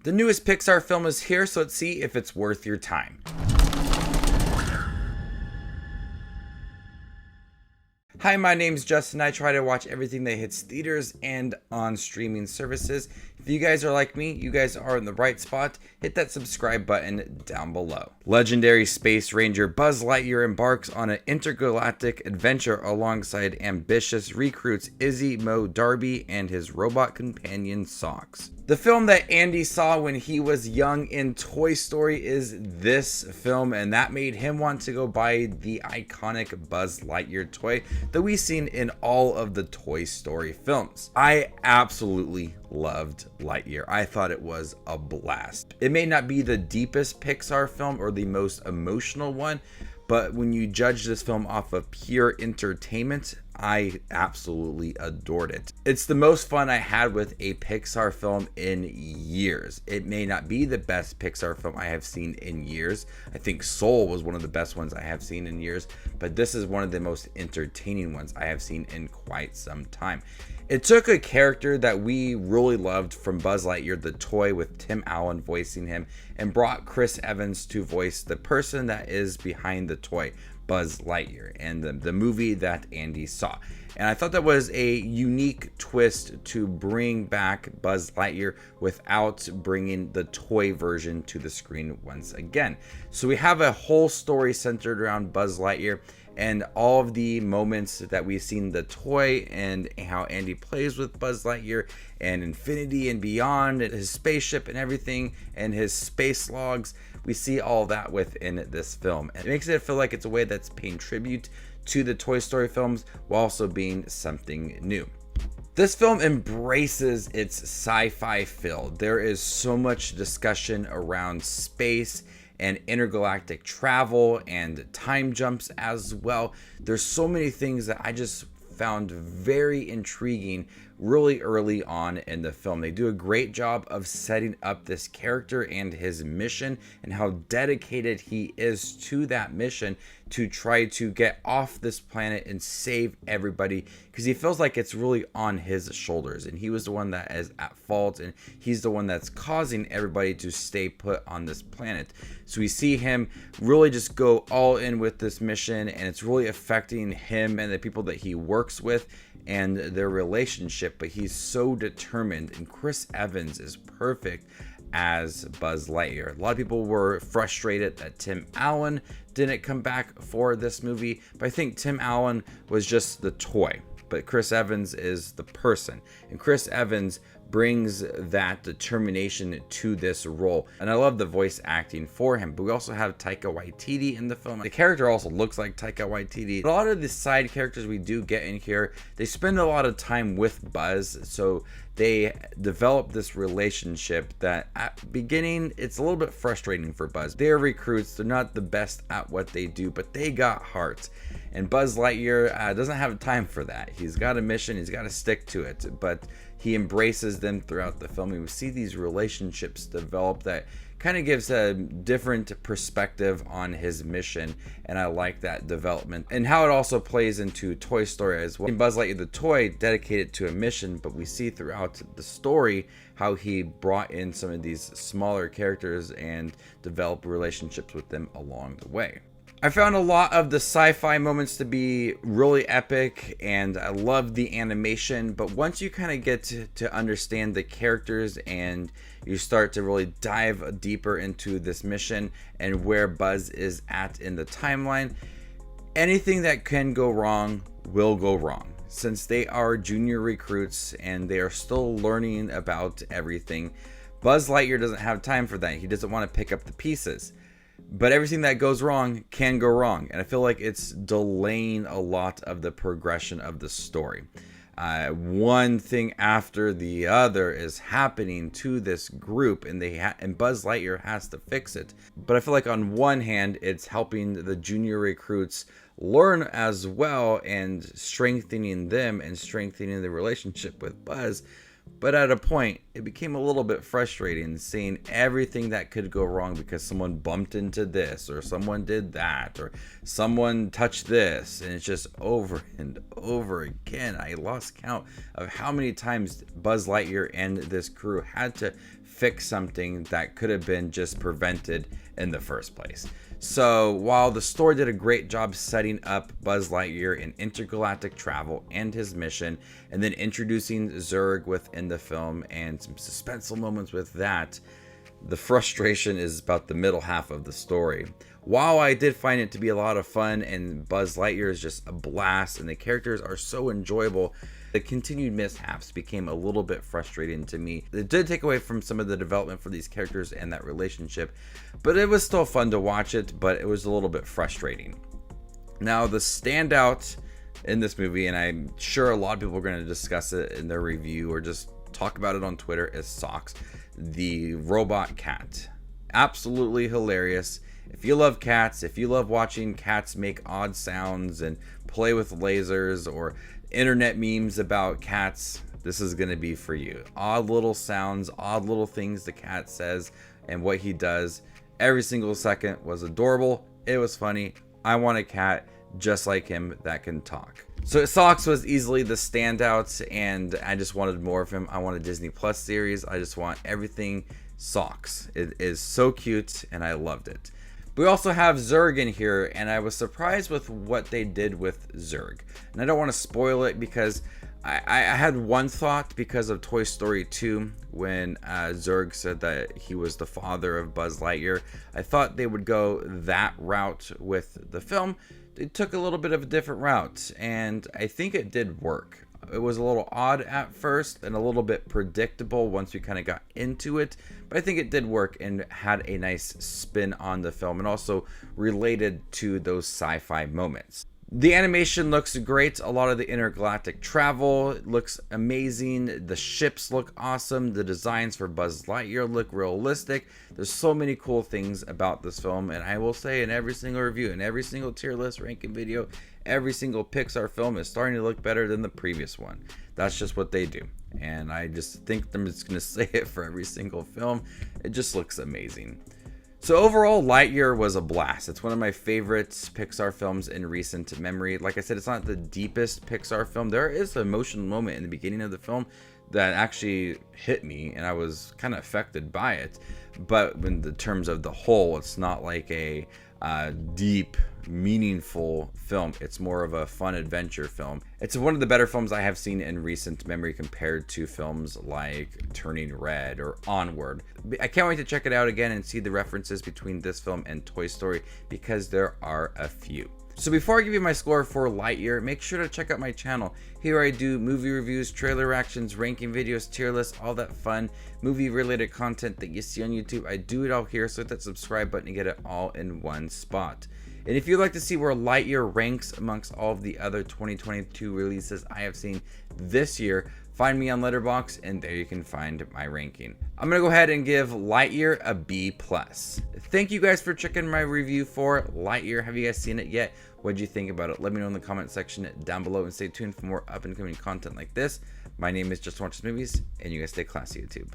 The newest Pixar film is here, so let's see if it's worth your time. Hi, my name's Justin. I try to watch everything that hits theaters and on streaming services. If you guys are like me, you guys are in the right spot. Hit that subscribe button down below. Legendary space ranger Buzz Lightyear embarks on an intergalactic adventure alongside ambitious recruits Izzy, Darby, and his robot companion Socks. The film that Andy saw when he was young in Toy Story is this film, and that made him want to go buy the iconic Buzz Lightyear toy that we've seen in all of the Toy Story films. I absolutely loved Lightyear. I thought it was a blast. It may not be the deepest Pixar film or the most emotional one, but when you judge this film off of pure entertainment, I absolutely adored it. It's the most fun I had with a Pixar film in years. It may not be the best Pixar film I have seen in years. I think Soul was one of the best ones I have seen in years, but this is one of the most entertaining ones I have seen in quite some time. It took a character that we really loved from Buzz Lightyear, the toy, with Tim Allen voicing him, and brought Chris Evans to voice the person that is behind the toy, Buzz Lightyear, and the movie that Andy saw. And I thought that was a unique twist to bring back Buzz Lightyear without bringing the toy version to the screen once again. So we have a whole story centered around Buzz Lightyear and all of the moments that we've seen the toy and how Andy plays with Buzz Lightyear and Infinity and Beyond, and his spaceship and everything, and his space logs. We see all that within this film. It makes it feel like it's a way that's paying tribute to the Toy Story films while also being something new. This film embraces its sci-fi feel. There is so much discussion around space and intergalactic travel and time jumps as well. There's so many things that I just found very intriguing really early on in the film. They do a great job of setting up this character and his mission and how dedicated he is to that mission to try to get off this planet and save everybody, because he feels like it's really on his shoulders and he was the one that is at fault and he's the one that's causing everybody to stay put on this planet. So we see him really just go all in with this mission, and it's really affecting him and the people that he works with and their relationship, but he's so determined, and Chris Evans is perfect as Buzz Lightyear. A lot of people were frustrated that Tim Allen didn't come back for this movie, but I think Tim Allen was just the toy, but Chris Evans is the person, and Chris Evans brings that determination to this role, and I love the voice acting for him. But we also have Taika Waititi in the film. The character also looks like Taika Waititi. A lot of the side characters we do get in here, they spend a lot of time with Buzz, so they develop this relationship that at beginning it's a little bit frustrating for Buzz. They're recruits, they're not the best at what they do, but they got heart. And Buzz Lightyear doesn't have time for that. He's got a mission, he's got to stick to it, but he embraces them throughout the film. And we see these relationships develop that kind of gives a different perspective on his mission, and I like that development and how it also plays into Toy Story as well. In Buzz Lightyear the toy, dedicated to a mission, but we see throughout the story how he brought in some of these smaller characters and developed relationships with them along the way. I found a lot of the sci-fi moments to be really epic, and I love the animation, but once you kind of get to understand the characters and you start to really dive deeper into this mission and where Buzz is at in the timeline, anything that can go wrong will go wrong, since they are junior recruits and they are still learning about everything. Buzz Lightyear doesn't have time for that. He doesn't want to pick up the pieces. But everything that goes wrong can go wrong, and I feel like it's delaying a lot of the progression of the story. One thing after the other is happening to this group, and and Buzz Lightyear has to fix it. But I feel like on one hand, it's helping the junior recruits learn as well, and strengthening them and strengthening the relationship with Buzz. But at a point, it became a little bit frustrating seeing everything that could go wrong because someone bumped into this, or someone did that, or someone touched this, and it's just over and over again. I lost count of how many times Buzz Lightyear and this crew had to fix something that could have been just prevented in the first place. So while the story did a great job setting up Buzz Lightyear in intergalactic travel and his mission, and then introducing Zurg within the film and some suspenseful moments with that, the frustration is about the middle half of the story. While I did find it to be a lot of fun and Buzz Lightyear is just a blast and the characters are so enjoyable, the continued mishaps became a little bit frustrating to me. It did take away from some of the development for these characters and that relationship, but it was still fun to watch it, but it was a little bit frustrating. Now, the standout in this movie, and I'm sure a lot of people are going to discuss it in their review or just talk about it on Twitter, is Socks, the robot cat. Absolutely hilarious. If you love cats, if you love watching cats make odd sounds and play with lasers or internet memes about cats, this is going to be for you. Odd little sounds, odd little things the cat says and what he does. Every single second was adorable. It was funny. I want a cat just like him that can talk. So Socks was easily the standout, and I just wanted more of him. I want a Disney Plus series. I just want everything Socks. It is so cute and I loved it. We also have Zurg in here, and I was surprised with what they did with Zurg. And I don't want to spoil it because I had one thought because of Toy Story 2 when Zurg said that he was the father of Buzz Lightyear. I thought they would go that route with the film. They took a little bit of a different route, and I think it did work. It was a little odd at first and a little bit predictable once we kind of got into it, but I think it did work and had a nice spin on the film and also related to those sci-fi moments. The animation looks great. A lot of the intergalactic travel looks amazing. The ships look awesome. The designs for Buzz Lightyear look realistic. There's so many cool things about this film, and I will say in every single review, in every single tier list ranking video, every single Pixar film is starting to look better than the previous one. That's just what they do, and I just think I'm just going to say it for every single film. It just looks amazing. So overall, Lightyear was a blast. It's one of my favorite Pixar films in recent memory. Like I said, it's not the deepest Pixar film. There is an emotional moment in the beginning of the film that actually hit me, and I was kind of affected by it. But in the terms of the whole, it's not like a deep, meaningful film. It's more of a fun adventure film. It's one of the better films I have seen in recent memory compared to films like Turning Red or Onward. I can't wait to check it out again and see the references between this film and Toy Story because there are a few. So before I give you my score for Lightyear, make sure to check out my channel. Here I do movie reviews, trailer reactions, ranking videos, tier lists, all that fun movie related content that you see on YouTube. I do it all here, so hit that subscribe button to get it all in one spot. And if you'd like to see where Lightyear ranks amongst all of the other 2022 releases I have seen this year, find me on Letterboxd, and there you can find my ranking. I'm gonna go ahead and give Lightyear a B+. Thank you guys for checking my review for Lightyear. Have you guys seen it yet? What did you think about it? Let me know in the comment section down below, and stay tuned for more up and coming content like this. My name is Just Watches Movies, and you guys stay classy, YouTube.